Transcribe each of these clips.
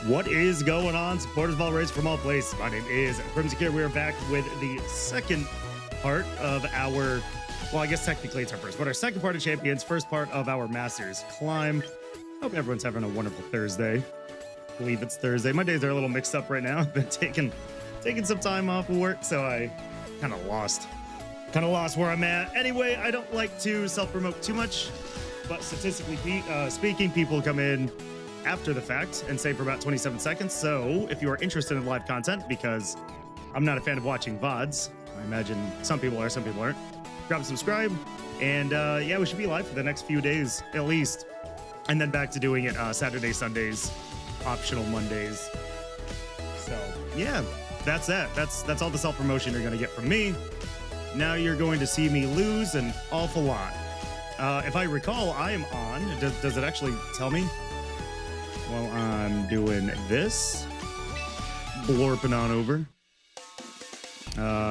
What is going on, supporters of all races from all places? My name is Monstercat. We are back with the second part of our, well, I guess technically it's our first, but our second part of Champions, first part of our Masters climb. Hope everyone's having a wonderful Thursday. I believe it's Thursday. My days are a little mixed up right now. I've been taking some time off of work, so I kind of lost where I'm at. Anyway, I don't like to self-promote too much, but statistically speaking, people come in after the fact and say for about 27 seconds. So if you are interested in live content, because I'm not a fan of watching VODs, I imagine some people are, some people aren't, grab and subscribe. And yeah, we should be live for the next few days at least. And then back to doing it Saturday, Sundays, optional Mondays. So yeah, that's that. That's all the self-promotion you're gonna get from me. Now you're going to see me lose an awful lot. If I recall, I am on. Does it actually tell me? Well, I'm doing this. Blorping on over.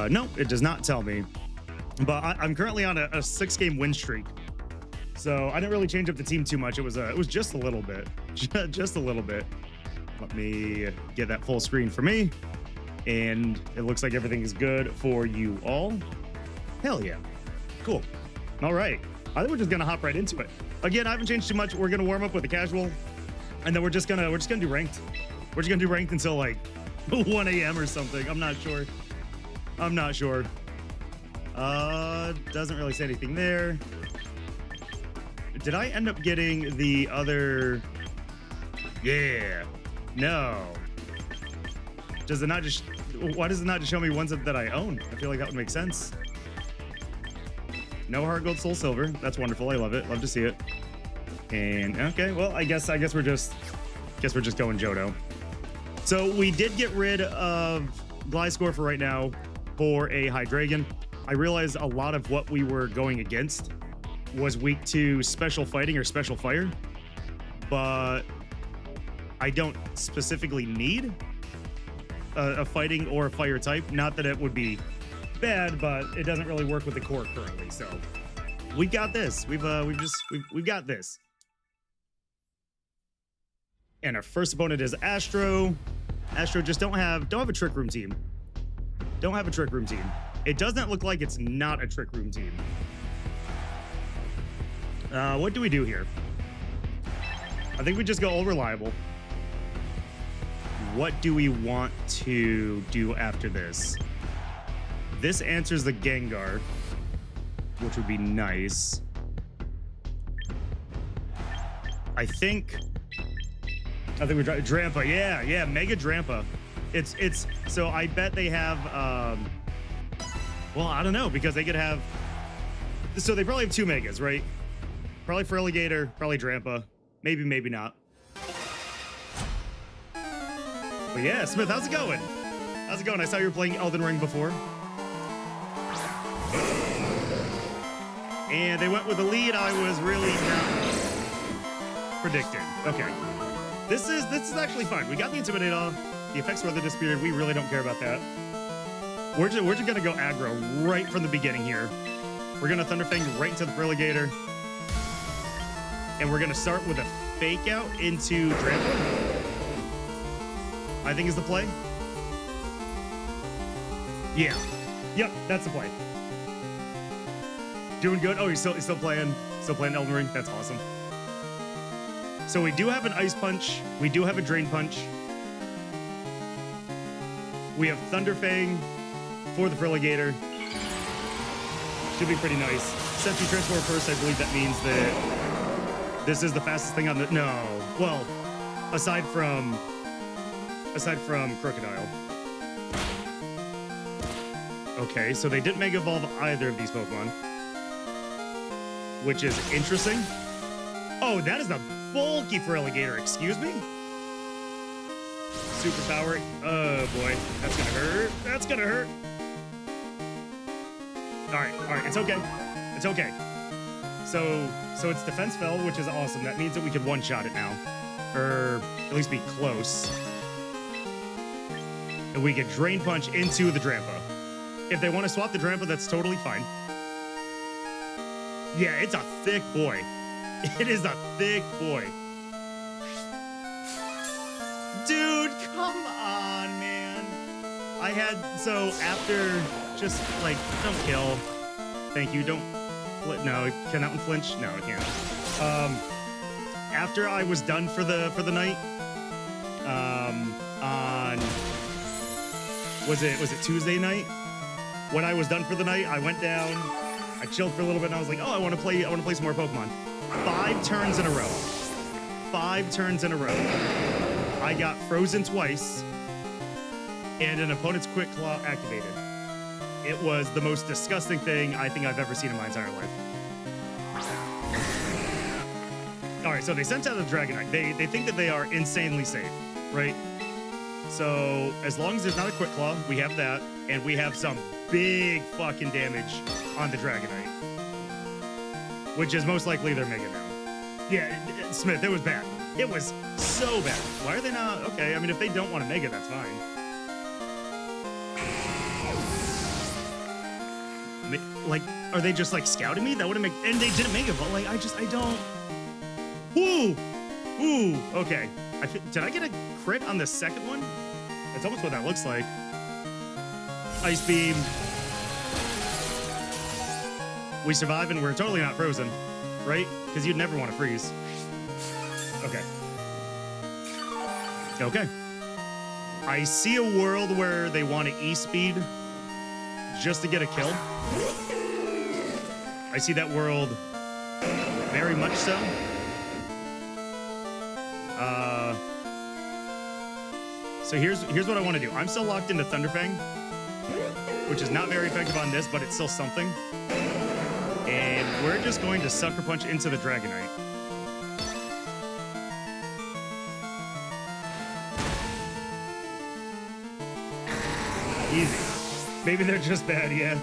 No, it does not tell me. But I'm currently on a 6-game win streak. So I didn't really change up the team too much. It was just a little bit. Just a little bit. Let me get that full screen for me. And it looks like everything is good for you all. Hell yeah. Cool. All right. I think we're just gonna hop right into it. Again, I haven't changed too much. We're gonna warm up with a casual, and then we're just gonna do ranked. We're just gonna do ranked until like 1 a.m. or something. I'm not sure. Doesn't really say anything there. Did I end up getting the other? Yeah. No. Does it not just? Why does it not just show me ones that I own? I feel like that would make sense. No heart gold, soul silver. That's wonderful. I love it. Love to see it. And okay, well, I guess we're just going Johto. So we did get rid of Gliscor for right now for a Hydreigon. I realized a lot of what we were going against was weak to special fighting or special fire, but I don't specifically need a fighting or a fire type. Not that it would be bad, but it doesn't really work with the core currently. So we got this. We've got this. And our first opponent is Astro. Astro just don't have a Trick Room team. Don't have a Trick Room team. It doesn't look like it's not a Trick Room team. What do we do here? I think we just go all reliable. What do we want to do after this? This answers the Gengar, which would be nice. I think we try Drampa. Yeah, Mega Drampa. It's so I bet they have well, I don't know, because they could have, so they probably have 2 Megas, right? Probably Feraligatr, probably Drampa. Maybe not. But yeah, Smith, how's it going? How's it going? I saw you were playing Elden Ring before. And they went with a lead I was really not predicting. Okay. This is actually fine. We got the Intimidate off. The effects were disputed. We really don't care about that. We're just gonna go aggro right from the beginning here. We're gonna Thunder Fang right into the Feraligatr. And we're gonna start with a fake out into Drampa. I think is the play. Yeah. Yep, that's the play. Doing good. Oh, he's still playing Elden Ring. That's awesome. So we do have an Ice Punch. We do have a Drain Punch. We have Thunder Fang for the Feraligatr. Should be pretty nice. Since we transform first, I believe that means that this is the fastest thing on the, no. Well, aside from Crocodile. Okay, so they didn't Mega Evolve either of these Pokemon, which is interesting. Oh, that is a bulky Feraligatr, excuse me? Superpower. Oh boy, that's gonna hurt. That's gonna hurt. All right, it's okay. It's okay. So it's Defense Fell, which is awesome. That means that we could one-shot it now, or at least be close. And we get Drain Punch into the Drampa. If they want to swap the Drampa, that's totally fine. Yeah, it's a thick boy. It is a thick boy. Dude, come on, man. I had, so after just like, don't kill. Thank you, don't, no, can that one flinch? No, it can't. After I was done for the night, on, was it Tuesday night? When I was done for the night, I went down, I chilled for a little bit, and I was like, oh, I want to play some more Pokemon. 5 turns in a row. 5 turns in a row. I got frozen twice, and an opponent's Quick Claw activated. It was the most disgusting thing I think I've ever seen in my entire life. All right, so they sent out the Dragonite. They think that they are insanely safe, right? So as long as there's not a Quick Claw, we have that, and we have some big fucking damage on the Dragonite, which is most likely their Mega now. Yeah, Smith, it was bad. It was so bad. Why are they not? Okay, I mean, if they don't want a Mega, that's fine. Like, are they just like scouting me? That wouldn't make, and they didn't make it, but like, I don't. Ooh, okay. Did I get a crit on the second one? That's almost what that looks like. Ice Beam. We survive and we're totally not frozen, right? Because you'd never want to freeze. Okay. Okay. I see a world where they want to E-speed just to get a kill. I see that world very much so. So here's what I want to do. I'm still locked into Thunderfang, which is not very effective on this, but it's still something. And we're just going to Sucker Punch into the Dragonite. Easy. Maybe they're just bad, yeah.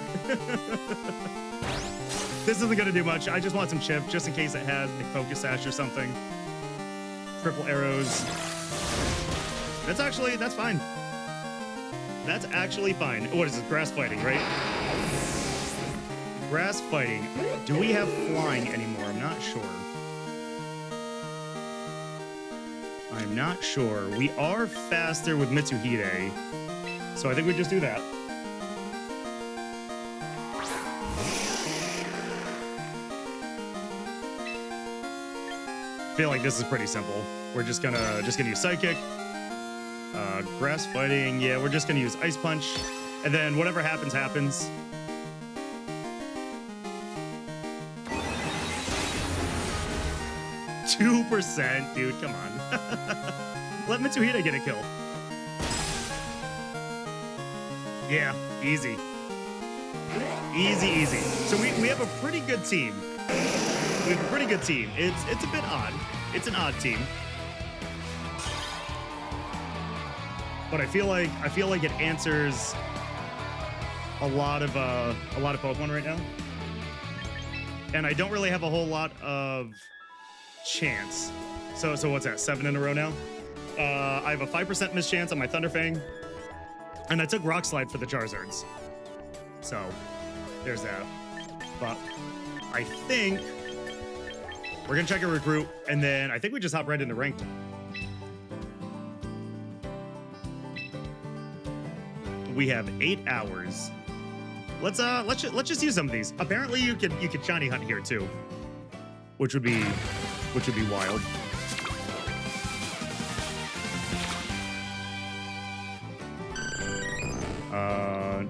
This isn't gonna do much. I just want some chip, just in case it has a Focus Sash or something. Triple arrows. That's fine. That's actually fine. What is this, grass fighting, right? Grass fighting. Do we have flying anymore? I'm not sure. I'm not sure. We are faster with Mitsuhide, so I think we just do that. I feel like this is pretty simple. We're just gonna use Psychic. Grass fighting, yeah, we're just gonna use Ice Punch, and then whatever happens, happens. %, dude, come on. Let Mitsuhide get a kill. Yeah, easy. Easy. So we have a pretty good team. We have a pretty good team. It's a bit odd. It's an odd team. But I feel like it answers a lot of Pokemon right now. And I don't really have a whole lot of chance. So what's that? 7 in a row now? I have a 5% miss chance on my Thunderfang. And I took Rock Slide for the Charizards. So there's that. But I think we're gonna check a recruit, and then I think we just hop right into ranked. We have 8 hours. Let's just use some of these. Apparently you could shiny hunt here too, which would be wild.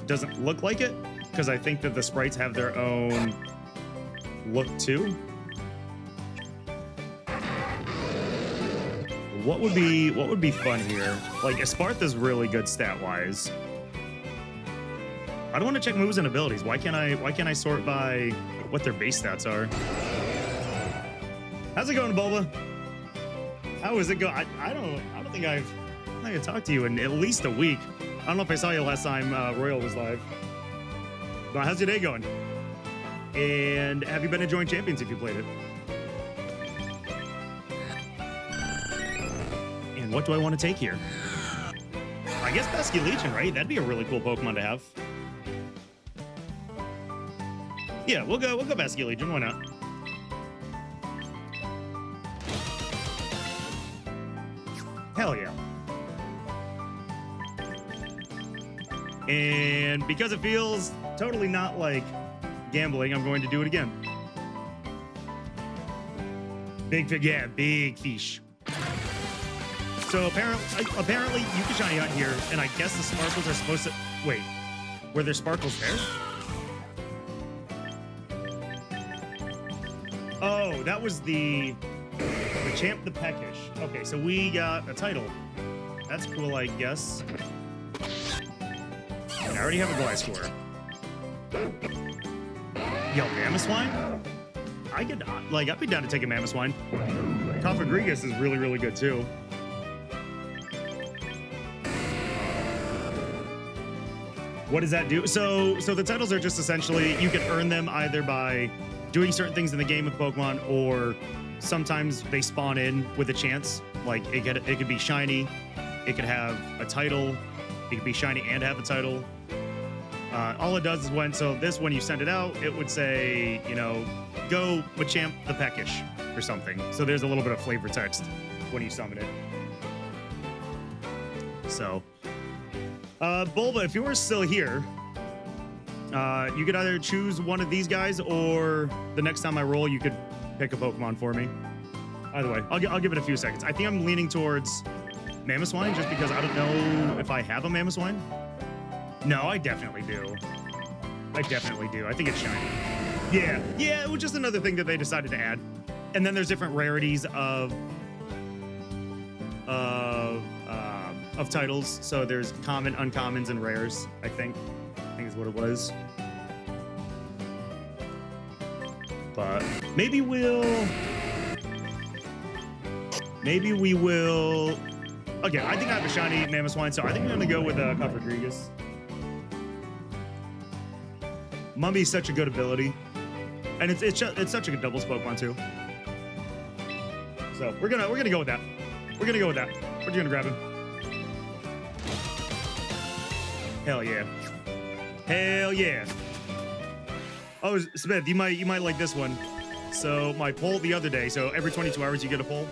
Doesn't look like it, because I think that the sprites have their own look too. What would be fun here? Like, Espartha's really good stat wise. I don't want to check moves and abilities. Why can't I sort by what their base stats are? How's it going, Bulba? How is it going? I don't think I've talked to you in at least a week. I don't know if I saw you last time Royal was live. But how's your day going? And have you been enjoying Champions if you played it? And what do I want to take here? I guess Pesky Legion, right? That'd be a really cool Pokemon to have. Yeah, we'll go Pesky Legion. Why not? Hell yeah. And because it feels totally not like gambling, I'm going to do it again. Big fish, yeah, big fish. So apparently you can shiny hunt here, and I guess the sparkles are supposed to, wait, were there sparkles there? Oh, that was the champ the peckish. Okay, so we got a title. That's cool, I guess. And I already have a Gliscor. Yo, Mamoswine? I'd be down to take a Mamoswine. Cofagrigus is really, really good too. What does that do? So the titles are just essentially, you can earn them either by doing certain things in the game with Pokemon, or sometimes they spawn in with a chance. Like it could be shiny, it could have a title, it could be shiny and have a title. All it does is when you send it out, it would say, you know, go Machamp the Peckish or something. So there's a little bit of flavor text when you summon it. So, Bulba, if you were still here, you could either choose one of these guys, or the next time I roll, you could pick a Pokemon for me. Either way, I'll give it a few seconds. I think I'm leaning towards Mamoswine just because I don't know if I have a Mamoswine. No, I definitely do. I think it's shiny. Yeah, it was just another thing that they decided to add. And then there's different rarities of titles. So there's common, uncommons, and rares, I think is what it was. But maybe we will. Okay, I think I have a shiny Mamoswine, so I think I'm gonna go with Cofagrigus. Mummy's such a good ability, and it's such a good doubles Pokemon too. So we're gonna go with that. We're just gonna grab him. Hell yeah. Oh, Smith, you might like this one. So my poll the other day. So every 22 hours you get a poll,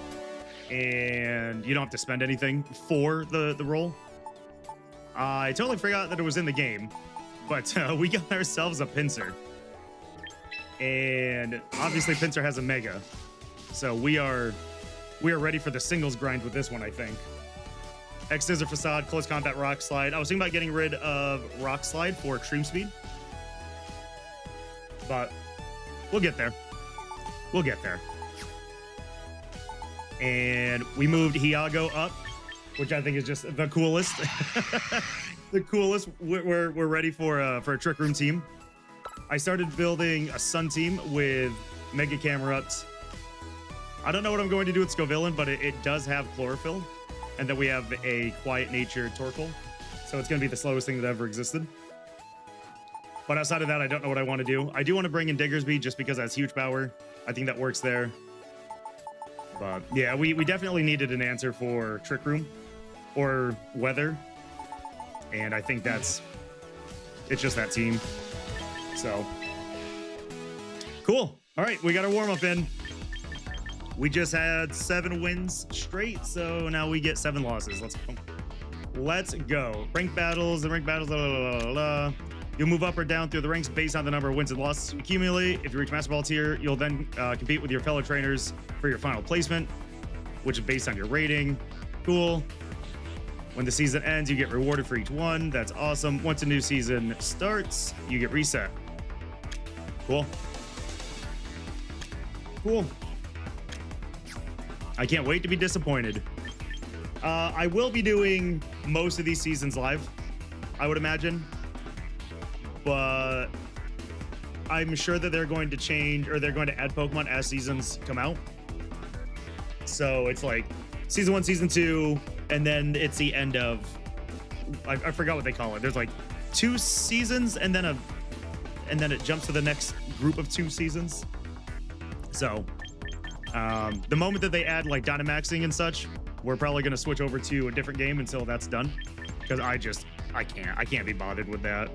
and you don't have to spend anything for the roll. I totally forgot that it was in the game. But we got ourselves a Pinsir. And obviously Pinsir has a Mega. So we are ready for the singles grind with this one, I think. X-Scissor Facade, Close Combat Rock Slide. I was thinking about getting rid of Rock Slide for Extreme Speed. But we'll get there. And we moved Hiago up, which I think is just the coolest. The coolest. We're ready for a Trick Room team. I started building a Sun team with Mega Camerupt. I don't know what I'm going to do with Scovillain, but it does have Chlorophyll, and then we have a Quiet Nature Torkoal, so it's going to be the slowest thing that ever existed. But outside of that, I don't know what I want to do. I do want to bring in Diggersby just because that's huge power. I think that works there. But yeah, we definitely needed an answer for Trick Room or Weather. And I think it's just that team. So, cool. All right, we got our warm-up in. We just had 7 wins straight, so now we get 7 losses. Let's go. Rank battles, You'll move up or down through the ranks based on the number of wins and losses you accumulate. If you reach Master Ball tier, you'll then compete with your fellow trainers for your final placement, which is based on your rating. Cool. When the season ends, you get rewarded for each one. That's awesome. Once a new season starts, you get reset. Cool. I can't wait to be disappointed. I will be doing most of these seasons live, I would imagine. But I'm sure that they're going to change, or they're going to add Pokemon as seasons come out. So it's like season 1, season 2, and then it's the end of, I forgot what they call it. There's like 2 seasons, and then it jumps to the next group of 2 seasons. So the moment that they add like Dynamaxing and such, we're probably going to switch over to a different game until that's done, because I can't be bothered with that.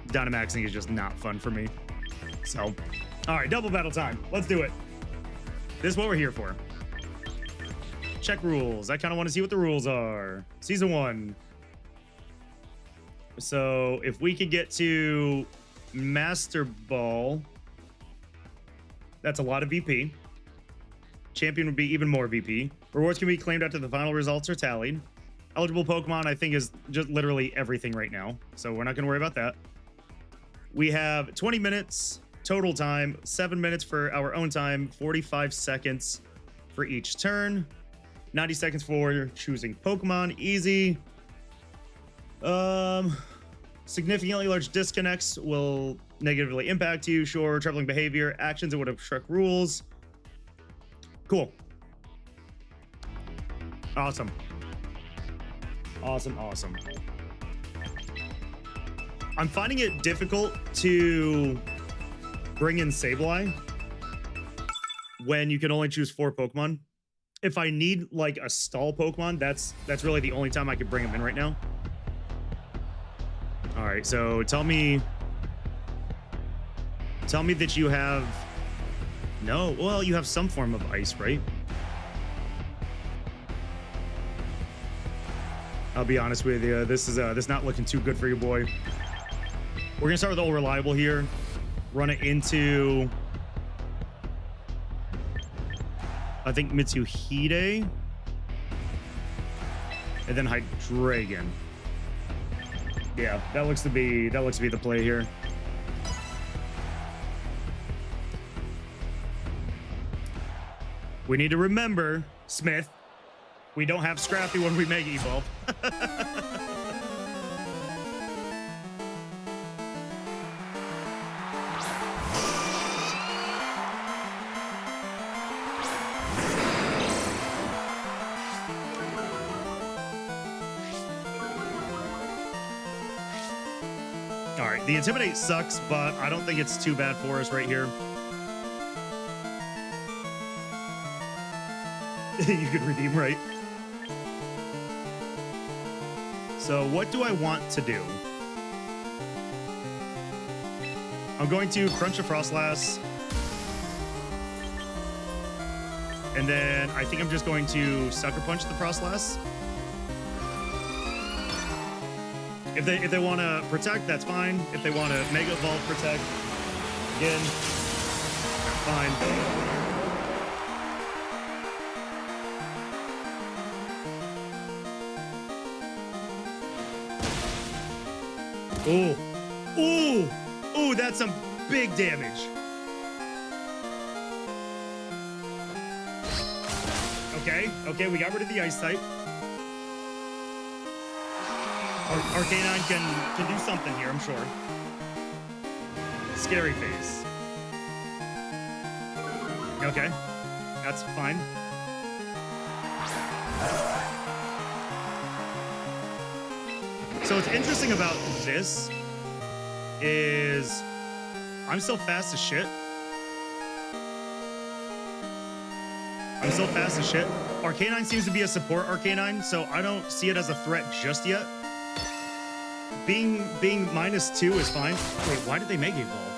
Dynamaxing is just not fun for me. So, all right, double battle time. Let's do it. This is what we're here for. Check rules. I kind of want to see what the rules are. Season 1. So if we could get to Master Ball, that's a lot of VP. Champion would be even more VP. Rewards can be claimed after the final results are tallied. Eligible Pokemon, I think, is just literally everything right now. So we're not going to worry about that. We have 20 minutes total time, 7 minutes for our own time, 45 seconds for each turn, 90 seconds for choosing Pokemon. Easy. Significantly large disconnects will negatively impact you. Sure. Troubling behavior, actions that would obstruct rules. Cool. Awesome. Awesome. I'm finding it difficult to bring in Sableye when you can only choose 4 Pokemon. If I need like a stall Pokemon, that's really the only time I could bring him in right now. All right, so tell me that you have well, you have some form of ice, right? I'll be honest with you, this is not looking too good for you, boy. We're gonna start with Old Reliable here. Run it into, I think, Mitsuhide, and then Hydreigon. Yeah, that looks to be the play here. We need to remember, Smith, we don't have Scrappy when we Mega Evolve. All right, the Intimidate sucks, but I don't think it's too bad for us right here. You could redeem, right? So what do I want to do? I'm going to Crunch a Frostlass. And then I think I'm just going to Sucker Punch the Frostlass. If they want to Protect, that's fine. If they want to Mega Evolve Protect, again, fine. Ooh, that's some big damage. Okay, we got rid of the Ice type. Arcanine can do something here, I'm sure. Scary Face. Okay, that's fine. So what's interesting about this is I'm still fast as shit. Arcanine seems to be a support Arcanine, so I don't see it as a threat just yet. Being -2 is fine. Wait, why did they Mega Evolve?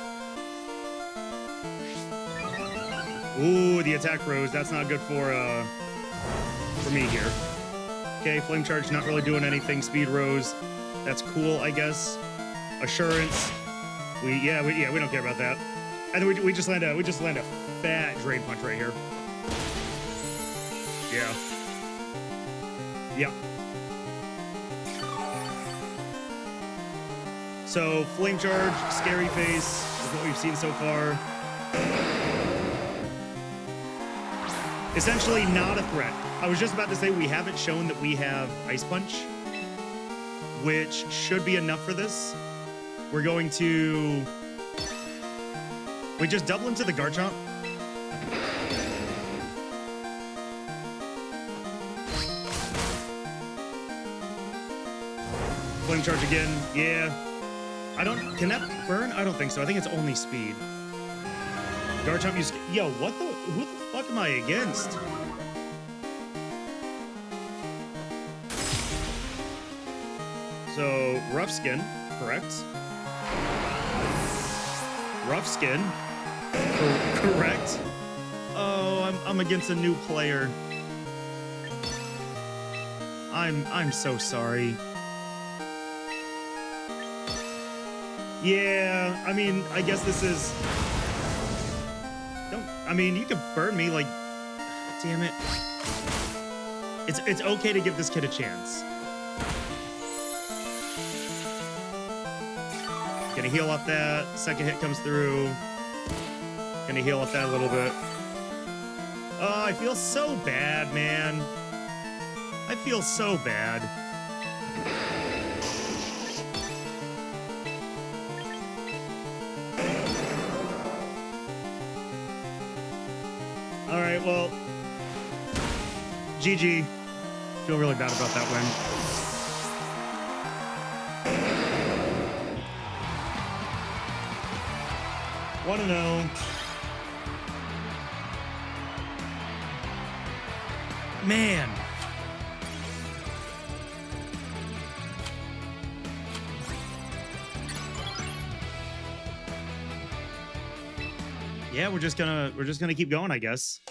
Ooh, the attack rose. That's not good for me here. Okay, Flame Charge not really doing anything. Speed rose. That's cool, I guess. Assurance. We don't care about that. And then we just land a fat Drain Punch right here. Yeah. So Flame Charge, Scary Face is what we've seen so far. Essentially not a threat. I was just about to say we haven't shown that we have Ice Punch, which should be enough for this. We're going to... We just double into the Garchomp. Flame Charge again. Yeah. Can that burn? I don't think so. I think it's only speed. Garchomp use... Yo, who the fuck am I against? So, Rough Skin, correct. Rough Skin, correct. Oh, I'm against a new player. I'm so sorry. Yeah, I mean, I guess this is... I mean, you could burn me, like... Damn it. It's okay to give this kid a chance. Gonna heal off that. Second hit comes through. Gonna heal off that a little bit. Oh, I feel so bad, man. I feel so bad. All right, well, GG. Feel really bad about that win. Want to know? Man. Yeah, we're just gonna keep going, I guess.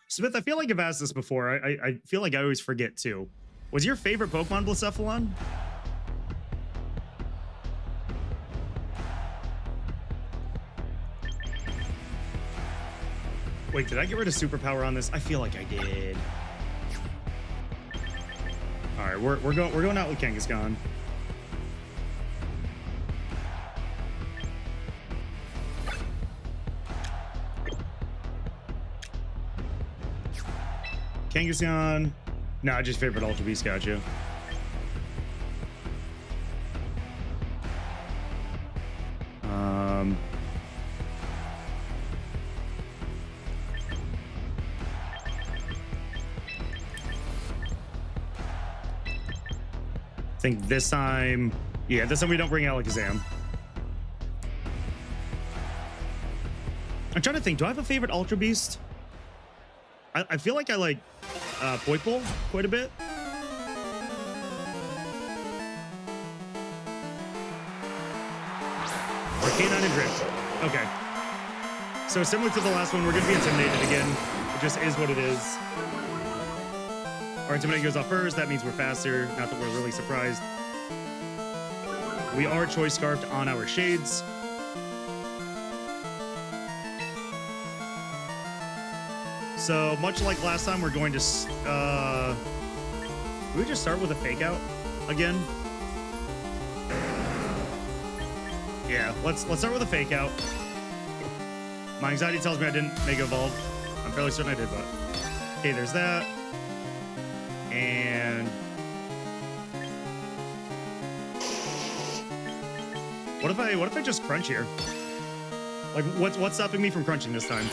Smith, I feel like I've asked this before. I feel like I always forget too. Was your favorite Pokemon Blacephalon? Wait, did I get rid of superpower on this? I feel like I did. All right, we're going out with Kangaskhan. Kangaskhan. No, I just favorite Ultra Beast, gotcha. I think this time, yeah, this time we don't bring Alakazam. I'm trying to think, do I have a favorite Ultra Beast? I feel like I like Poipole quite a bit. Arcanine and Drift. Okay. So similar to the last one, we're going to be Intimidated again. It just is what it is. Our Intimidate goes off first. That means we're faster. Not that we're really surprised. We are Choice Scarfed on our Shades. So much like last time, we're going to we just start with a Fake Out again. Yeah, let's start with a Fake Out. My anxiety tells me I didn't Mega Evolve. I'm fairly certain I did, but okay, there's that. And what if I just crunch here? Like, what's stopping me from crunching this time?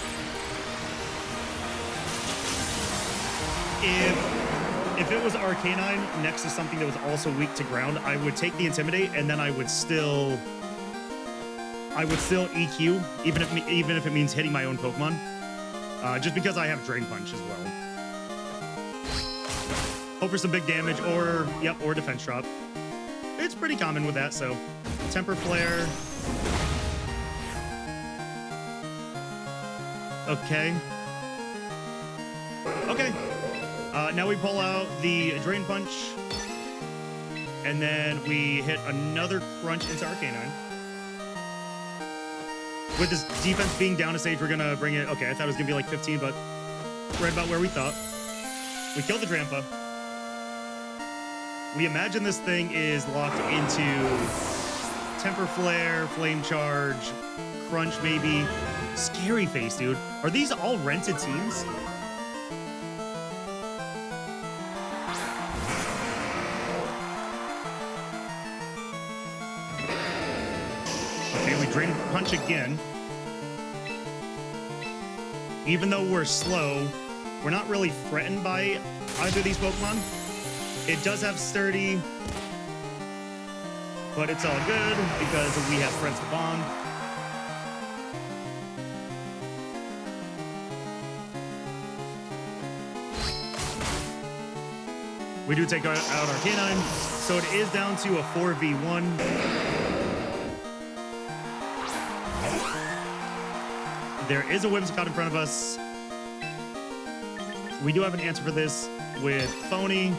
If it was Arcanine next to something that was also weak to ground, I would take the Intimidate, and then I would still EQ, even if it means hitting my own Pokemon, just because I have Drain Punch as well. Hope for some big damage, or Defense Drop. It's pretty common with that, so Temper Flare. Okay. Now we pull out the Drain Punch, and then we hit another Crunch into Arcanine. With this defense being down a stage, we're gonna bring it. Okay, I thought it was gonna be like 15, but right about where we thought. We killed the Drampa. We imagine this thing is locked into Temper Flare, Flame Charge, Crunch maybe. Scary Face, dude. Are these all rented teams? Okay, we Drain Punch again. Even though we're slow, we're not really threatened by either of these Pokemon. It does have Sturdy, but it's all good because we have Friends to Bond. We do take out Arcanine, so it is down to a 4v1. There is a Whimsicott in front of us. We do have an answer for this with Phony.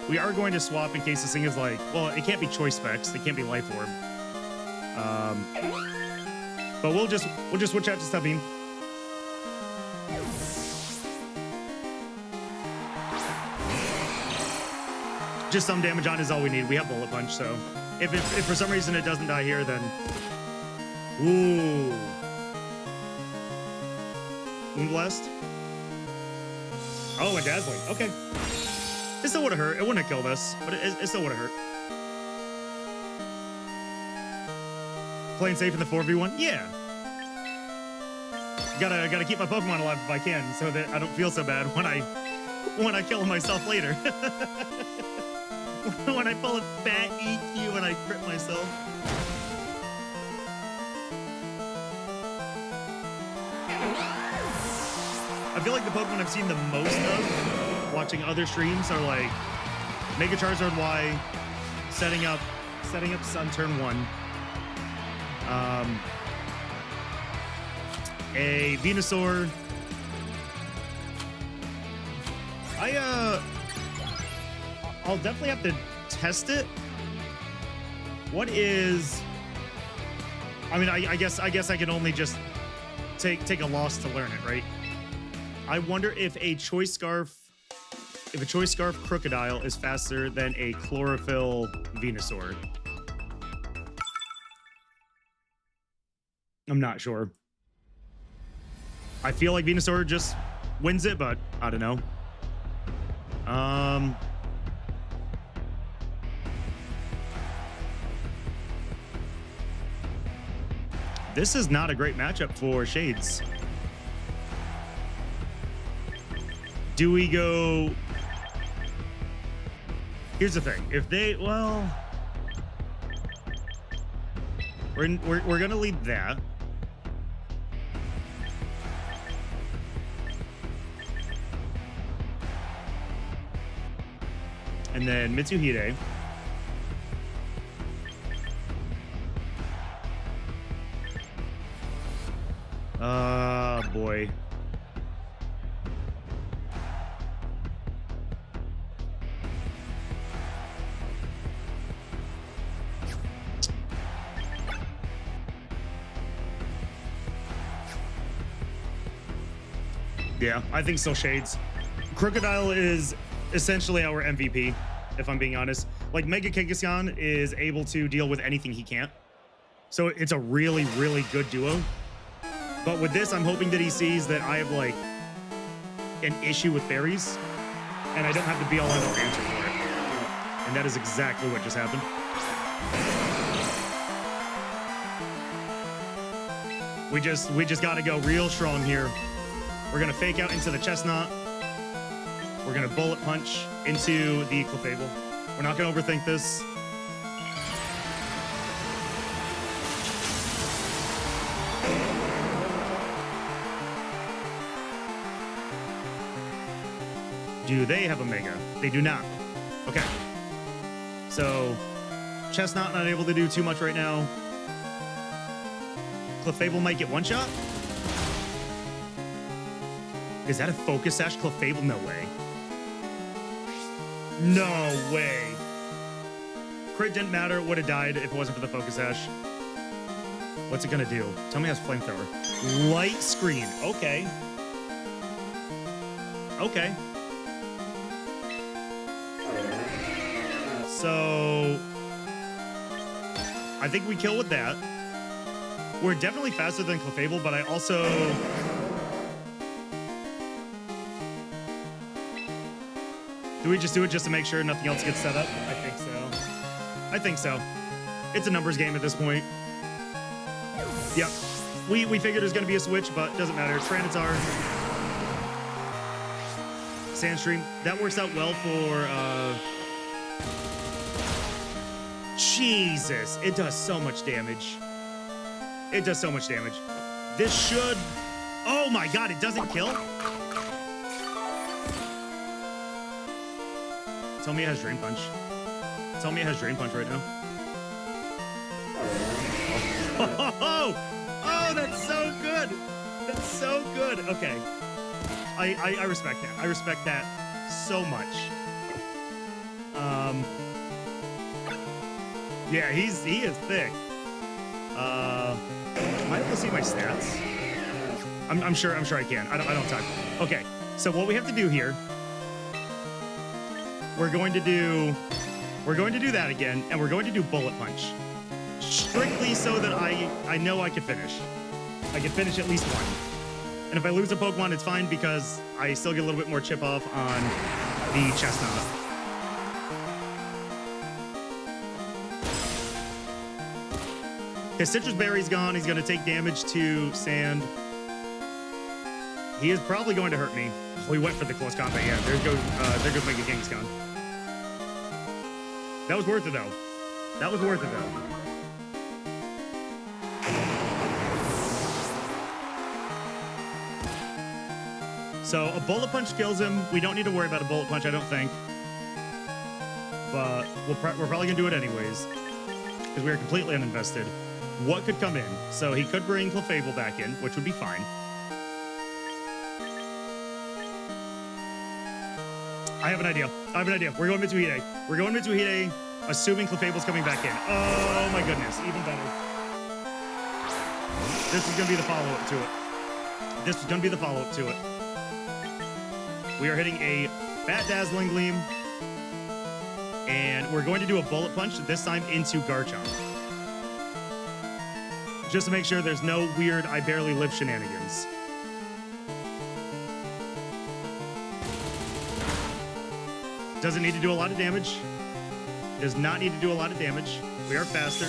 We are going to swap in case this thing is like, well, it can't be choice specs. It can't be life orb. But we'll just switch out to Stubbing. Just some damage on is all we need. We have Bullet Punch, so if for some reason it doesn't die here, then ooh, Moonblast. Oh, a Dazzling. Okay, it still would have hurt. It wouldn't have killed us, but it still would have hurt. Playing safe in the 4v1? Yeah. Gotta keep my Pokemon alive if I can, so that I don't feel so bad when I kill myself later. When I pull a fat EQ and I crit myself. I feel like the Pokemon I've seen the most of watching other streams are like Mega Charizard Y, setting up Sun turn 1. A Venusaur. I'll definitely have to test it. What is? I mean, I guess I can only just take a loss to learn it, right? I wonder if a Choice Scarf Crocodile is faster than a Chlorophyll Venusaur. I'm not sure. I feel like Venusaur just wins it, but I don't know. This is not a great matchup for Shades. Do we go? Here's the thing. If they, well, we're gonna lead that. And then Mitsuhide. Boy. Yeah, I think so, Shades. Crocodile is essentially our MVP, if I'm being honest. Like, Mega Kangaskhan is able to deal with anything he can't. So it's a really, really good duo. But with this, I'm hoping that he sees that I have, like, an issue with fairies, and I don't have to be all in the answer for it. And that is exactly what just happened. We just gotta go real strong here. We're gonna fake out into the Chestnut. We're gonna Bullet Punch into the Clefable. We're not gonna overthink this. Do they have a Mega? They do not. Okay. So, Chestnut not able to do too much right now. Clefable might get one shot. Is that a Focus Sash Clefable? No way. No way. Crit didn't matter. Would have died if it wasn't for the Focus Sash. What's it gonna do? Tell me it has Flamethrower. Light Screen. Okay. Okay. So I think we kill with that. We're definitely faster than Clefable, but I also... Do we just do it just to make sure nothing else gets set up? I think so. I think so. It's a numbers game at this point. Yep. We figured it was going to be a switch, but doesn't matter. Tyranitar. Sandstream. That works out well for... Jesus. It does so much damage. It does so much damage. This should... Oh my god, it doesn't kill? Tell me it has Drain Punch. Tell me it has Drain Punch right now. Oh, that's so good. That's so good. Okay. I respect that. I respect that so much. Yeah, he is thick. Am I able to see my stats? I'm sure I can. I don't have time. Okay, so what we have to do here, we're going to do that again, and we're going to do bullet punch. Strictly so that I know I can finish. I can finish at least one. And if I lose a Pokemon, it's fine because I still get a little bit more chip off on the Chestnut. His Citrus Berry's gone. He's going to take damage to Sand. He is probably going to hurt me. Oh, he went for the close combat. Yeah, there goes Mega Kangaskhan. That was worth it, though. That was worth it, though. So a Bullet Punch kills him. We don't need to worry about a Bullet Punch, I don't think. But we're probably going to do it anyways because we are completely uninvested. What could come in? So he could bring Clefable back in, which would be fine. I have an idea. We're going Mitsuhide. We're going Mitsuhide, assuming Clefable's coming back in. Oh my goodness, even better. This is going to be the follow-up to it. We are hitting a Fat Dazzling Gleam, and we're going to do a Bullet Punch, this time into Garchomp. Just to make sure there's no weird I barely live shenanigans. Doesn't need to do a lot of damage. Does not need to do a lot of damage. We are faster.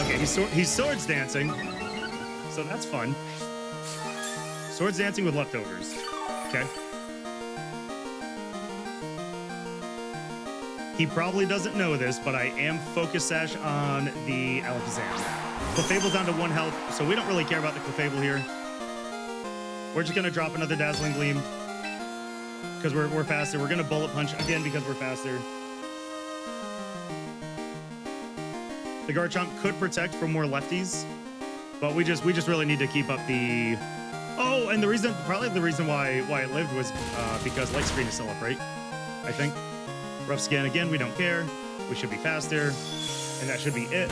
Okay, he's Swords Dancing, so that's fun. Swords Dancing with leftovers. Okay. He probably doesn't know this, but I am Focus Sash on the Alakazam. Clefable's down to 1 health, so we don't really care about the Clefable here. We're just going to drop another Dazzling Gleam because we're faster. We're going to Bullet Punch again because we're faster. The Garchomp could protect from more lefties, but we just really need to keep up the... Oh, and probably the reason why it lived was because Light Screen is still up, right? I think. Rough Skin, again, we don't care. We should be faster, and that should be it.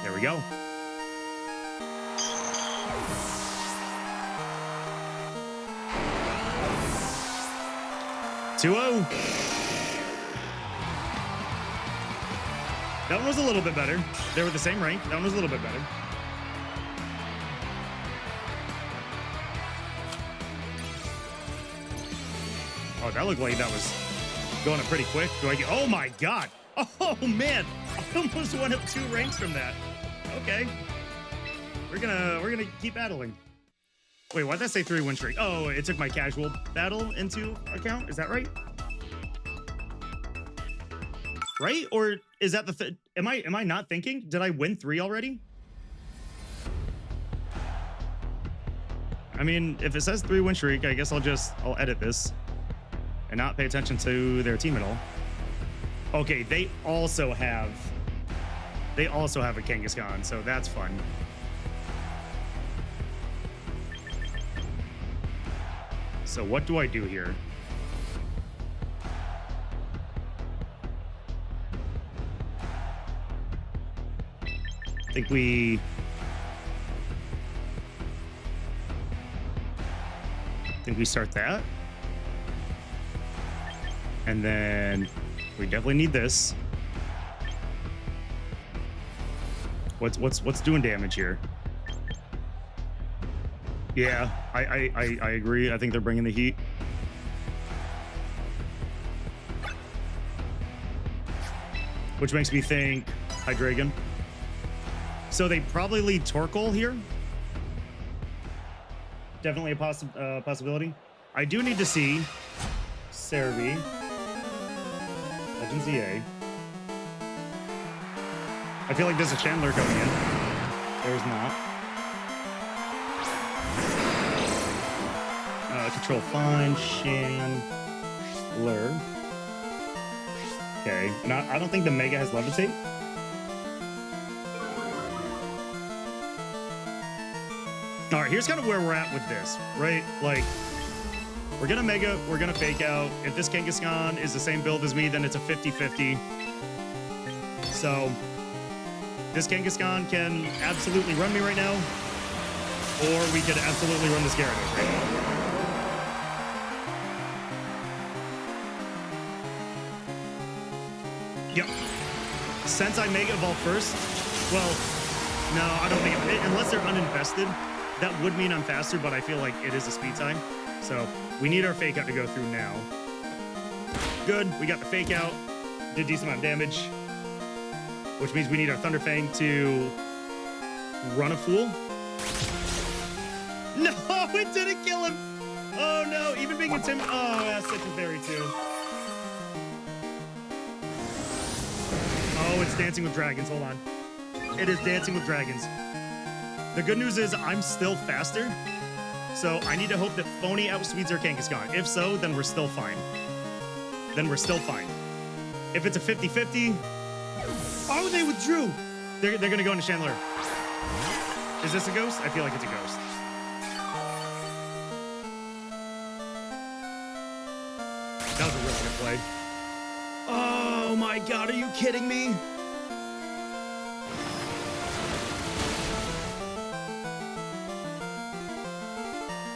There we go. (2-0). That one was a little bit better. They were the same rank. That one was a little bit better. Oh, that looked like that was going up pretty quick. Do I get... Oh, my God. Oh, man. I almost went up 2 ranks from that. Okay. We're gonna keep battling. Wait, why'd that say 3 win streak? Oh, it took my casual battle into account? Is that right? Right? Or is that the... Am I not thinking? Did I win 3 already? I mean, if it says 3 win streak, I guess I'll edit this and not pay attention to their team at all. Okay, they also have a Kangaskhan, so that's fun. So what do I do here? I think we start that. And then we definitely need this. What's doing damage here? Yeah, I agree. I think they're bringing the heat. Which makes me think Hydreigon. So they probably lead Torkoal here. Definitely a possibility. I do need to see Cerebi. Legends EA. I feel like there's a Chandler going in. There's not. Control fine. Shan. Lure. Okay, and I don't think the Mega has Levitate. All right, here's kind of where we're at with this, right? Like, we're gonna Mega, we're gonna Fake Out. If this Kangaskhan is the same build as me, then it's a 50-50. So, this Kangaskhan can absolutely run me right now, or we could absolutely run this Gyarados right now. Yep. Since I Mega Evolve first, well, no, I don't think unless they're uninvested, that would mean I'm faster, but I feel like it is a speed time. So we need our Fake Out to go through now. Good, we got the Fake Out, did decent amount of damage, which means we need our Thunder Fang to run a fool. No, it didn't kill him. Oh no, even being intimidated. Oh, that's such a fairy too. Oh, it's Dancing with Dragons. Hold on. It is Dancing with Dragons. The good news is I'm still faster, so I need to hope that Phony outspeeds our Kangaskhan. If so, then we're still fine. Then we're still fine. If it's a 50-50, oh, they withdrew. They're going to go into Chandler. Is this a ghost? I feel like it's a ghost. That was a really good play. Oh my God, are you kidding me?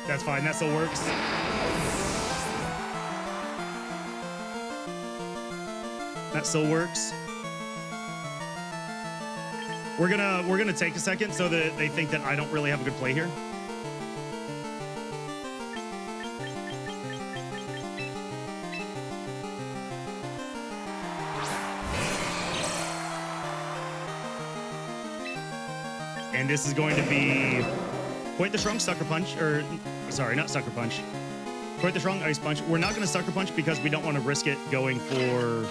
That's fine, that still works. That still works. We're gonna take a second so that they think that I don't really have a good play here. And this is going to be Point the Shrunk, Sucker Punch, or sorry, not Sucker Punch. Point the Shrunk, Ice Punch. We're not going to Sucker Punch because we don't want to risk it going for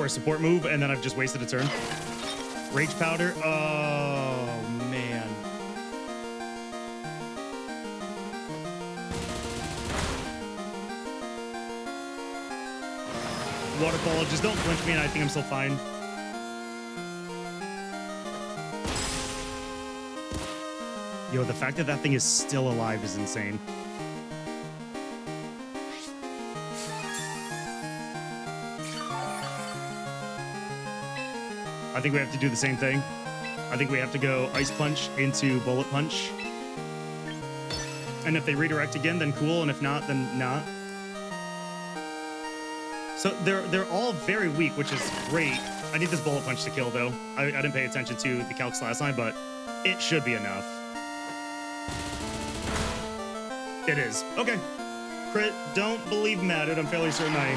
a support move, and then I've just wasted a turn. Rage Powder. Oh, man. Waterfall. Just don't flinch me, and I think I'm still fine. Yo, the fact that that thing is still alive is insane. I think we have to do the same thing. I think we have to go Ice Punch into Bullet Punch. And if they redirect again, then cool. And if not, then not. So they're all very weak, which is great. I need this Bullet Punch to kill, though. I didn't pay attention to the calcs last time, but it should be enough. It is. Okay. Crit, don't believe Matted. I'm fairly certain I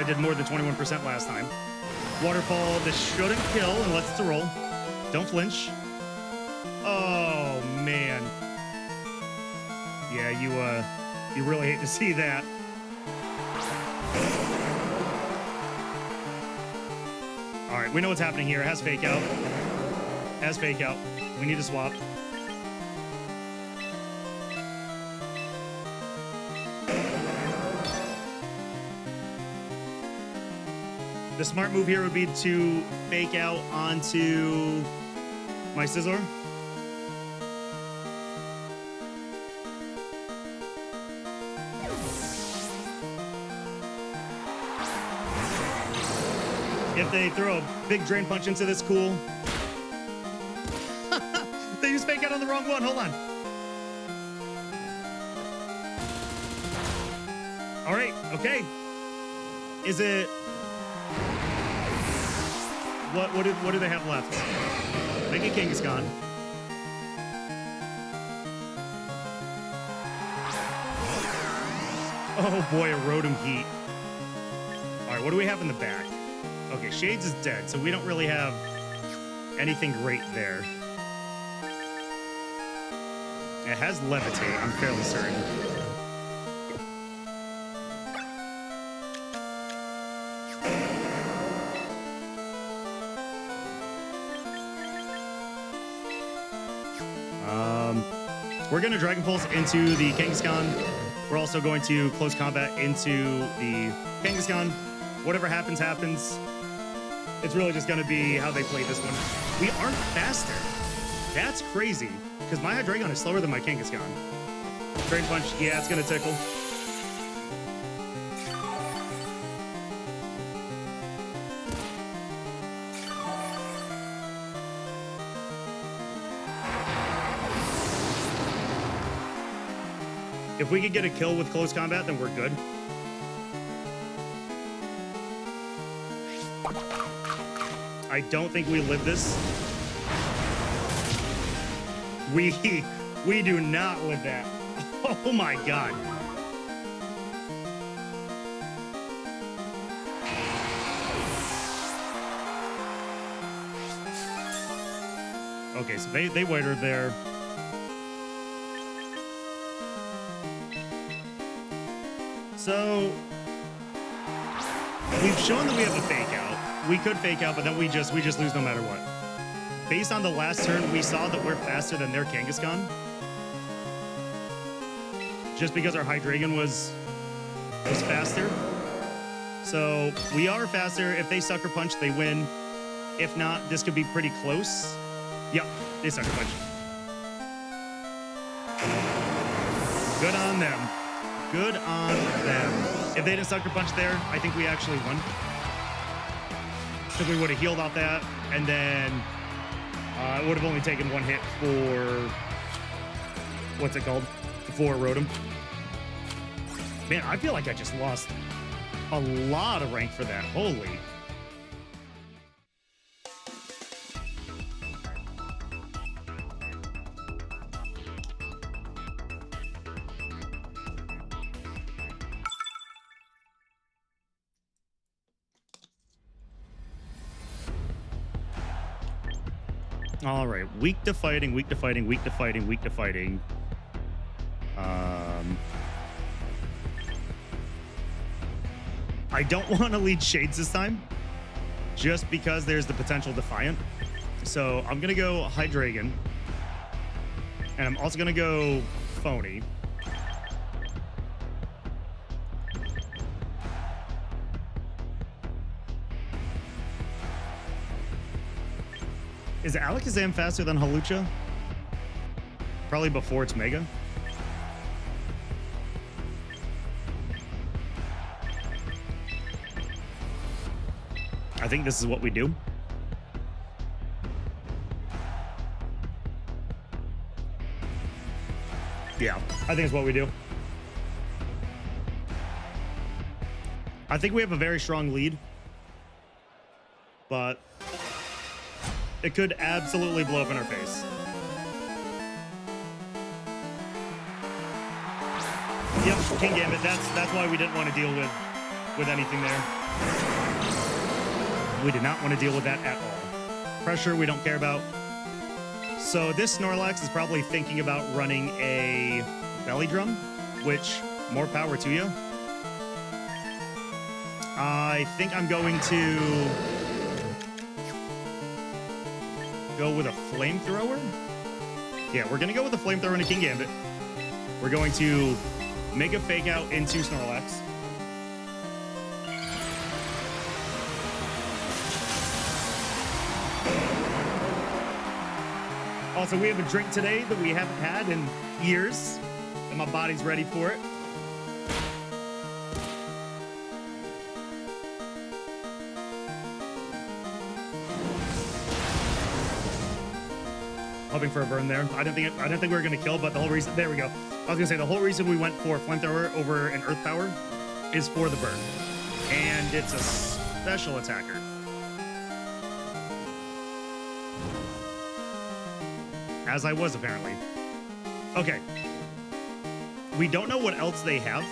did more than 21% last time. Waterfall, this shouldn't kill unless it's a roll. Don't flinch. Oh, man. Yeah, you really hate to see that. All right, we know what's happening here. It has Fake Out. It has Fake Out. We need to swap. The smart move here would be to Fake Out onto my Scizor. If they throw a big Drain Punch into this, cool. They used Fake Out on the wrong one. Hold on. All right. Okay. Is it... What do they have left? Make a Kangaskhan. Oh boy, a Rotom Heat. All right, what do we have in the back? Okay, Shades is dead, so we don't really have anything great there. It has Levitate, I'm fairly certain. We're gonna Dragon Pulse into the Kangaskhan. We're also going to close combat into the Kangaskhan. Whatever happens, happens. It's really just going to be how they play this one. We aren't faster. That's crazy, because my Hydreigon is slower than my Kangaskhan. Drain Punch, yeah, it's going to tickle. If we could get a kill with close combat, then we're good. I don't think we live this. We do not live that. Oh my god. Okay, so they waited there. So we've shown that we have a fake out. We could fake out, but then we just lose no matter what. Based on the last turn, we saw that we're faster than their Kangaskhan. Just because our Hydreigon was faster. So we are faster. If they Sucker Punch, they win. If not, this could be pretty close. Yep, they Sucker Punch. Good on them. Good on them. If they didn't Sucker Punch there, I think we actually won. Because we would have healed off that, and then it would have only taken one hit for, what's it called? For Rotom. Man, I feel like I just lost a lot of rank for that. Holy. All right, weak to fighting, weak to fighting, weak to fighting, weak to fighting. I don't want to lead Shades this time, just because there's the potential Defiant. So I'm gonna go Hydreigon, and I'm also gonna go Phony. Is Alakazam faster than Hawlucha? Probably before it's Mega. I think this is what we do. Yeah, I think it's what we do. I think we have a very strong lead, but it could absolutely blow up in our face. Yep, King Gambit. That's why we didn't want to deal with anything there. We did not want to deal with that at all. Pressure, we don't care about. So this Snorlax is probably thinking about running a Belly Drum, which, more power to you. I think I'm going to go with a Flamethrower. Yeah, we're going to go with a Flamethrower into King Gambit. We're going to make a Fake Out into Snorlax. Also, we have a drink today that we haven't had in years, and my body's ready for it. Hoping for a burn there. I didn't think we were gonna kill, but the whole reason, there we go. I was gonna say the whole reason we went for Flamethrower over an Earth Power is for the burn, and it's a special attacker. As I was, apparently. Okay. We don't know what else they have,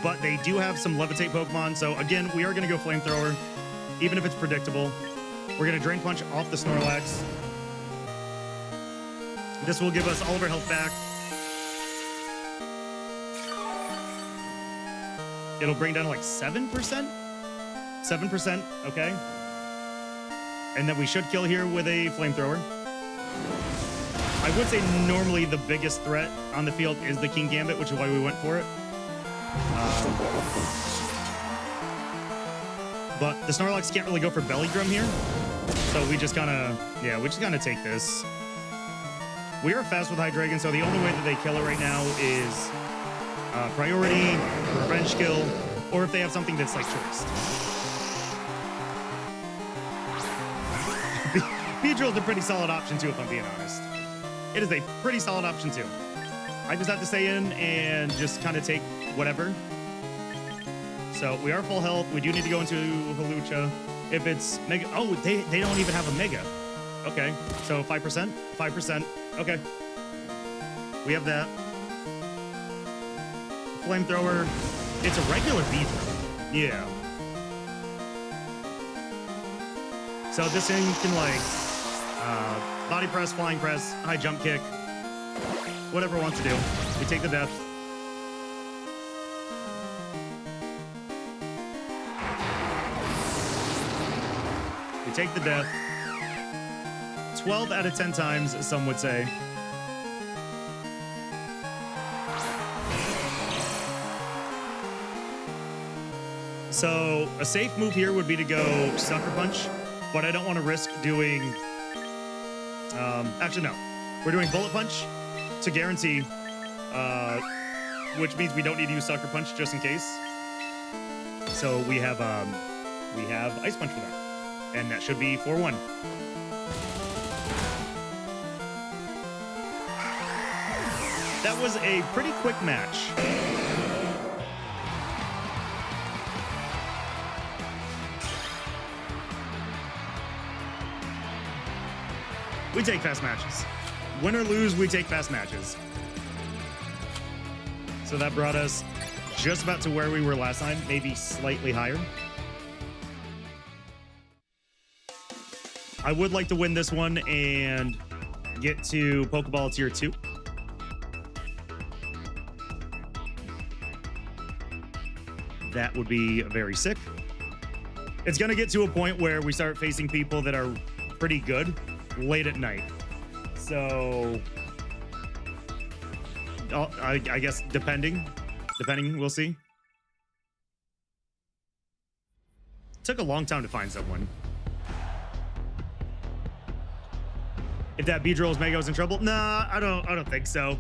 but they do have some Levitate Pokemon. So again, we are going to go Flamethrower, even if it's predictable. We're going to Drain Punch off the Snorlax. This will give us all of our health back. It'll bring down to like 7%? 7%, okay. And then we should kill here with a Flamethrower. I I would say normally the biggest threat on the field is the King Gambit, which is why we went for it. But the Snorlax can't really go for Belly Drum here. So we just gotta, yeah, we just gotta take this. We are fast with Hydreigon, so the only way that they kill it right now is priority, revenge kill, or if they have something that's like choice. Beedrill's a pretty solid option too, if I'm being honest. It is a pretty solid option too. I just have to stay in and just kind of take whatever. So we are full health. We do need to go into Hawlucha. If it's Mega, oh, they don't even have a Mega. Okay, so 5%, 5%. Okay, we have that. Flamethrower. It's a regular Beedrill. Yeah. So this thing can like body press, flying press, high jump kick, whatever it wants to do. We take the death. We take the death. 12 out of 10 times, some would say. So a safe move here would be to go Sucker Punch, but I don't want to risk doing... actually, no. We're doing Bullet Punch to guarantee, which means we don't need to use Sucker Punch just in case. So we have Ice Punch for that. And that should be 4-1. That was a pretty quick match. We take fast matches. Win or lose, we take fast matches. So that brought us just about to where we were last time, maybe slightly higher. I would like to win this one and get to Pokeball Tier 2. That would be very sick. It's going to get to a point where we start facing people that are pretty good late at night. So I guess depending, we'll see. Took a long time to find someone. If that Beedrill's Mega was in trouble, nah, I don't think so.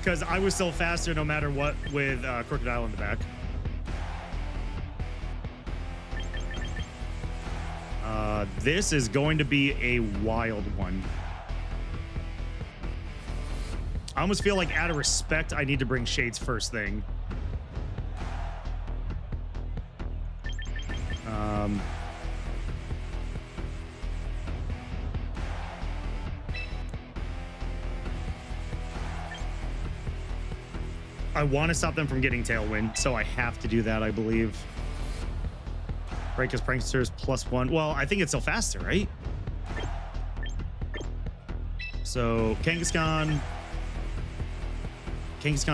Because I was still faster no matter what with Crocodile in the back. This is going to be a wild one. I almost feel like out of respect, I need to bring Shades first thing. I want to stop them from getting Tailwind, so I have to do that, I believe. Right, because Prankster's +1. Well, I think it's still faster, right? So, Kangaskhan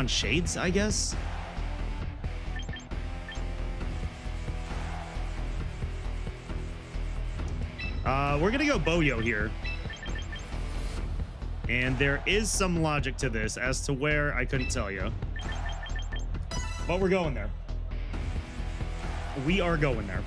Shades, I guess? We're going to go Boyo here. And there is some logic to this. As to where, I couldn't tell you. But we're going there. We are going there.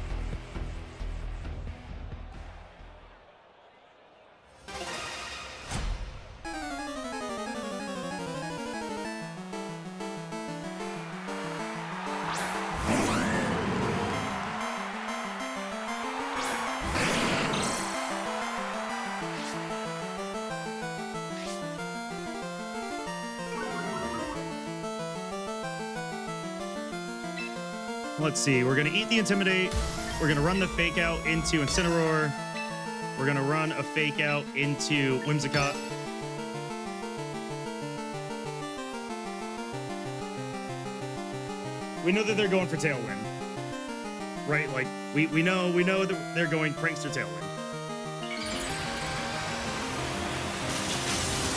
Let's see. We're going to eat the Intimidate. We're going to run the Fake Out into Incineroar. We're going to run a Fake Out into Whimsicott. We know that they're going for Tailwind. Right? Like, we know that they're going Prankster Tailwind.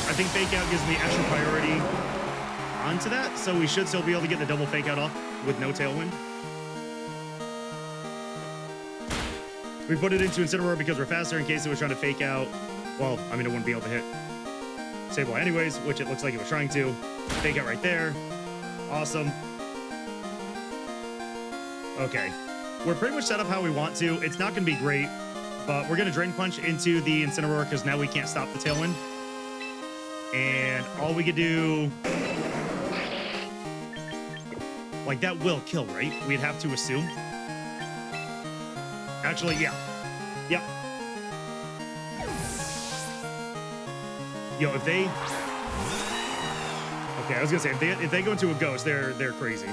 I think Fake Out gives me extra priority onto that, so we should still be able to get the double Fake Out off with no Tailwind. We put it into Incineroar because we're faster in case it was trying to Fake Out. Well, I mean, it wouldn't be able to hit. Sableye anyways, which it looks like it was trying to. Fake out right there. Awesome. Okay. We're pretty much set up how we want to. It's not going to be great, but we're going to Drain Punch into the Incineroar because now we can't stop the Tailwind. And all we could do... Like, that will kill, right? We'd have to assume. Actually, yeah. Yep. Yo, if they... Okay, I was gonna say, if they go into a Ghost, they're crazy.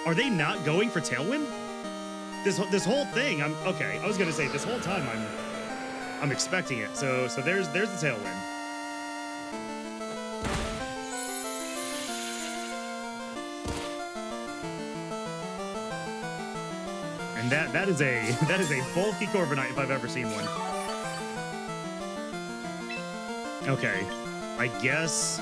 Are they not going for Tailwind? This whole thing, okay. I was gonna say this whole time I'm expecting it. So there's the Tailwind. And that is a bulky Corviknight if I've ever seen one. Okay, I guess.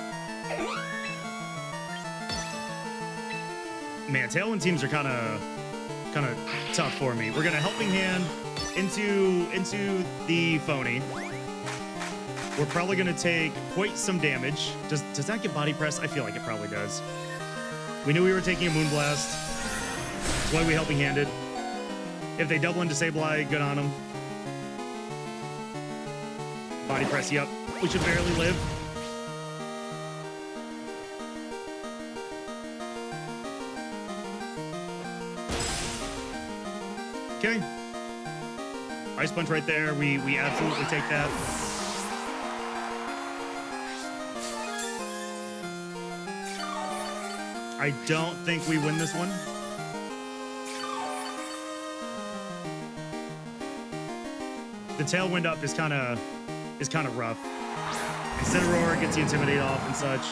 Man, Tailwind teams are kind of tough for me. We're gonna Helping Hand into the Phony. We're probably gonna take quite some damage. Does that get Body Press? I feel like it probably does. We knew we were taking a Moonblast. That's why we Helping Handed. If they double into Sableye, good on them. Body Press, yep. We should barely live. Okay. Ice Punch right there. We absolutely take that. I don't think we win this one. The Tailwind up is kind of rough. Incineroar gets the Intimidate off and such.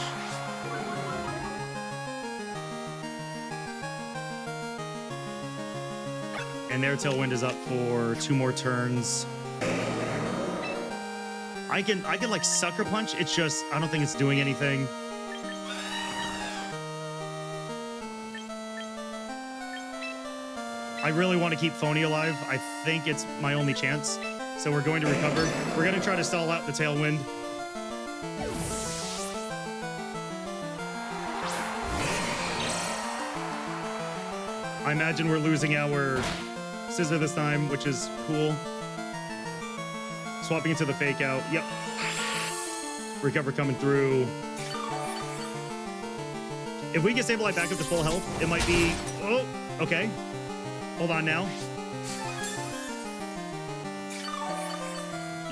And their Tailwind is up for 2 more turns. I can like Sucker Punch. It's just I don't think it's doing anything. I really want to keep Phony alive. I think it's my only chance. So we're going to recover. We're going to try to stall out the Tailwind. I imagine we're losing our Scissor this time, which is cool. Swapping into the Fake Out. Yep. Recover coming through. If we get Sableye back up to full health, it might be... Oh, okay. Hold on now.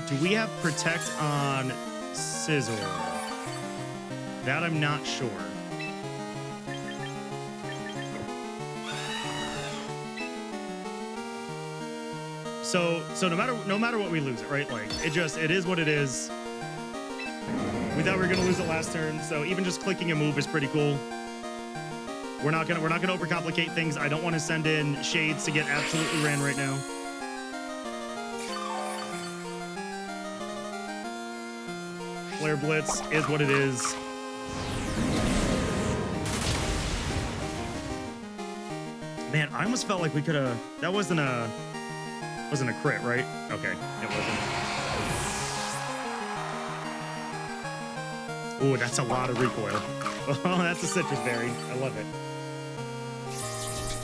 Do we have Protect on Scizor? That I'm not sure. So no matter what we lose it, right? Like it is what it is. We thought we were gonna lose it last turn, so even just clicking a move is pretty cool. We're not gonna overcomplicate things. I don't want to send in Shades to get absolutely ran right now. Flare Blitz is what it is. Man, I almost felt like we could have. That wasn't a crit, right? Okay, it wasn't. Ooh, that's a lot of recoil. Oh, that's a Citrus Berry. I love it.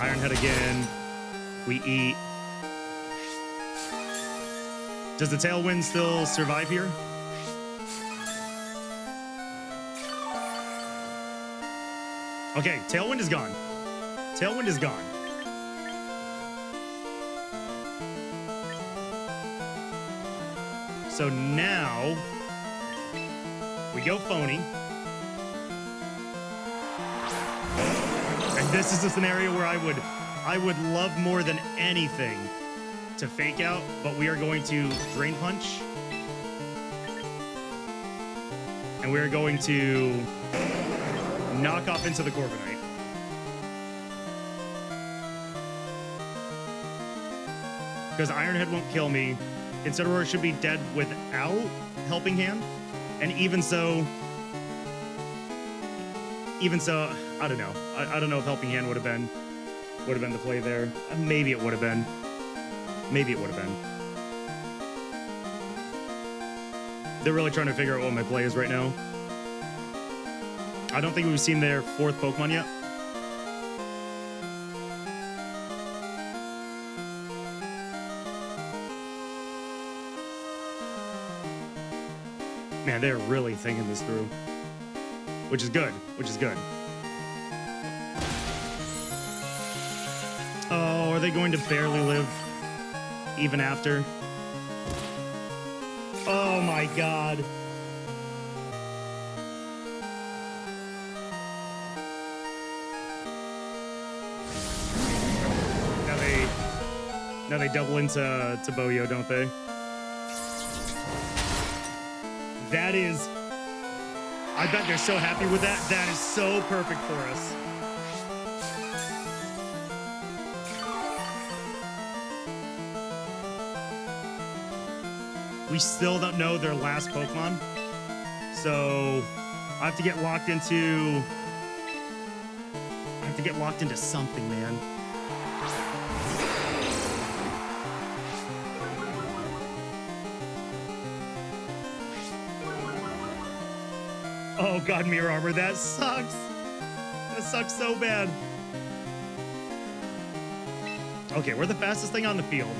Iron Head again. We eat. Does the Tailwind still survive here? Okay, Tailwind is gone. Tailwind is gone. So now we go Phony. And this is a scenario where I would love more than anything to Fake Out, but we are going to Drain Punch. And we're going to knock off into the Corviknight. Because Iron Head won't kill me. Incineroar should be dead without Helping Hand. And even so, I don't know. I don't know if Helping Hand would have been the play there. Maybe it would have been. Maybe it would have been. They're really trying to figure out what my play is right now. I don't think we've seen their 4th Pokemon yet. Man, they're really thinking this through. Which is good, which is good. Oh, are they going to barely live even after? Oh my god. Now they double into Boyo, don't they? That is... I bet they're so happy with that. That is so perfect for us. We still don't know their last Pokemon. So I have to get locked into... I have to get locked into something, man. Oh god, Mirror Armor, that sucks. That sucks so bad. Okay, we're the fastest thing on the field.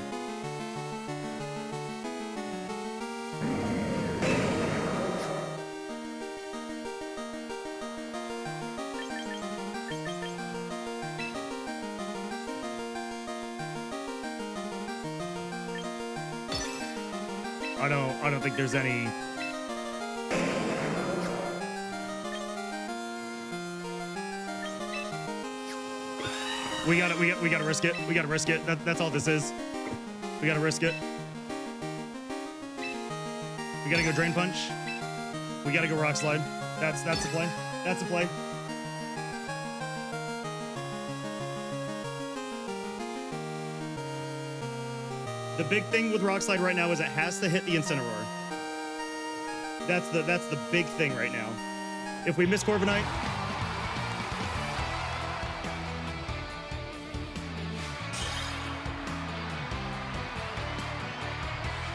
I don't think there's any... We gotta risk it. We gotta risk it. That's all this is. We gotta risk it. We gotta go Drain Punch. We gotta go Rock Slide. That's the play. That's the play. The big thing with Rock Slide right now is it has to hit the Incineroar. That's the big thing right now. If we miss Corviknight,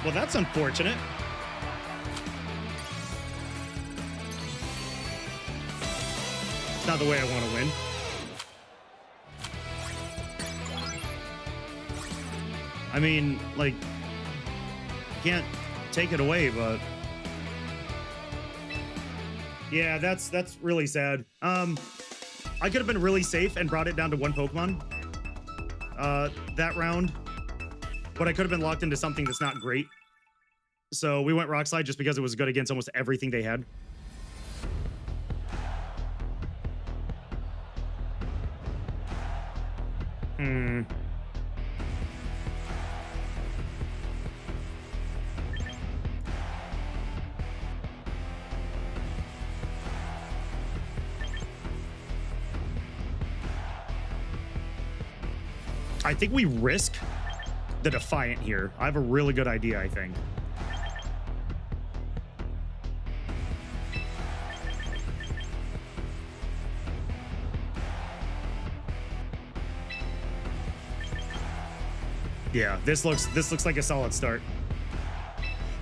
well, that's unfortunate. It's not the way I want to win. I mean, like, can't take it away, but yeah, that's really sad. I could have been really safe and brought it down to 1 Pokemon that round, but I could have been locked into something that's not great. So we went Rock Slide just because it was good against almost everything they had. I think we risk the Defiant here. I have a really good idea, I think. Yeah, this looks like a solid start.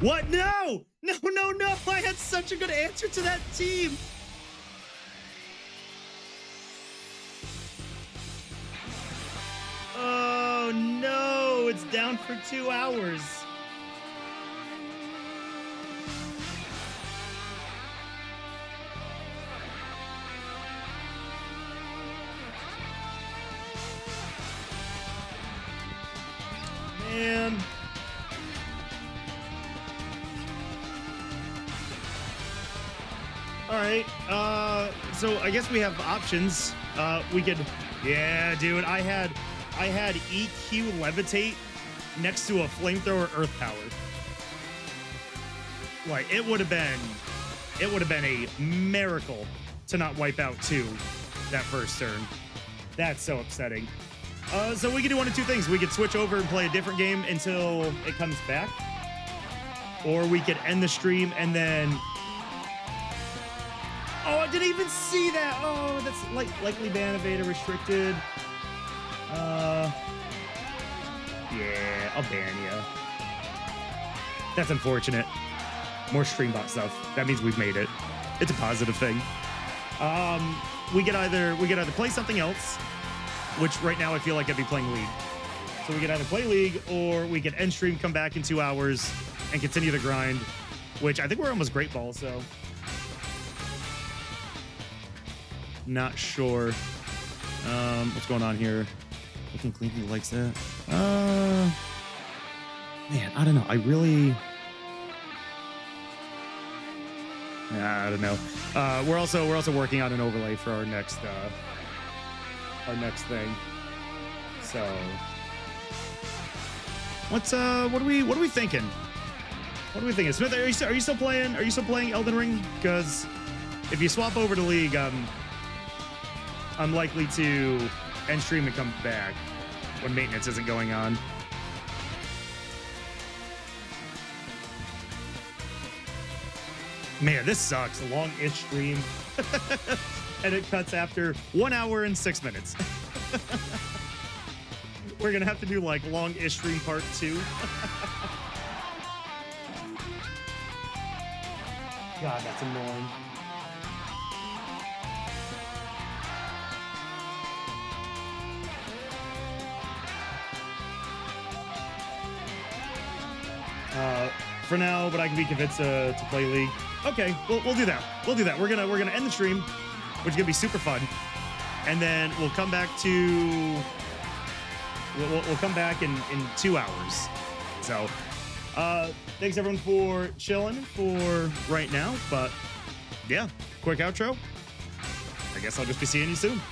What? No! No, no, no! I had such a good answer to that team! Oh no! It's down for 2 hours. Man. All right. So I guess we have options. We could, yeah, dude. I had EQ Levitate next to a Flamethrower Earth Power. Like it would have been a miracle to not wipe out 2 that first turn. That's so upsetting. So we could do one of 2 things. We could switch over and play a different game until it comes back. Or we could end the stream and then... Oh, I didn't even see that. Oh, that's likely ban, evaded, restricted. Yeah, I'll ban you. That's unfortunate. more stream bot stuff. That means we've made it. It's a positive thing. We could either play something else, which right now I feel like I'd be playing League. So we could either play League or we could end stream, come back in 2 hours, and continue the grind, which I think we're almost Great Ball, so not sure what's going on here. I think Clinky likes that. Man, I don't know. I don't know. We're also working on an overlay for our next thing. So what are we thinking? What are we thinking? Smith, are you still playing Elden Ring? Because if you swap over to League, I'm likely to end stream and come back when maintenance isn't going on. Man, this sucks. A long-ish stream. And it cuts after 1 hour and 6 minutes. We're going to have to do like long-ish stream part 2. God, that's annoying. For now, but I can be convinced to play League. Okay, we'll do that. We'll do that. We're gonna end the stream, which is gonna be super fun, and then we'll come back to we'll come back in 2 hours. So, thanks everyone for chilling for right now. But yeah, quick outro. I guess I'll just be seeing you soon.